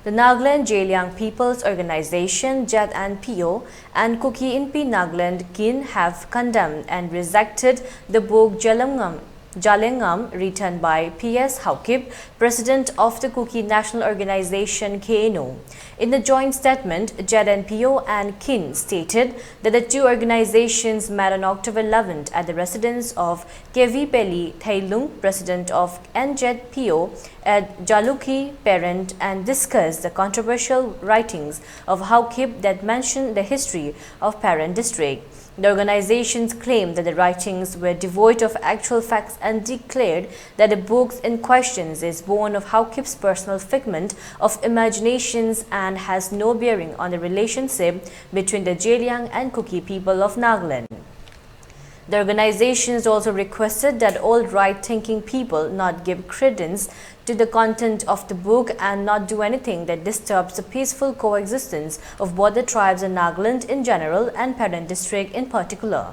The Nagaland Zalengam People's Organization (ZNPO) and KUKI INPI Nagaland (KIN) have condemned and rejected the book Zalengam, written by P.S. Haukip, President of the KUKI National Organization (KNO). In the joint statement, ZNPO and KIN stated that the two organizations met on October 11th at the residence of KV Peli Thailung, President of NZPO, at Jaluki Parent, and discussed the controversial writings of Haukip that mentioned the history of Parent district. The organizations claimed that the writings were devoid of actual facts and declared that the book in question is born of Haukip's personal figment of imaginations and has no bearing on the relationship between the Zalengam and KUKI people of Nagaland. The organizations also requested that all right-thinking people not give credence to the content of the book and not do anything that disturbs the peaceful coexistence of both the tribes in Nagaland in general and Parent district in particular.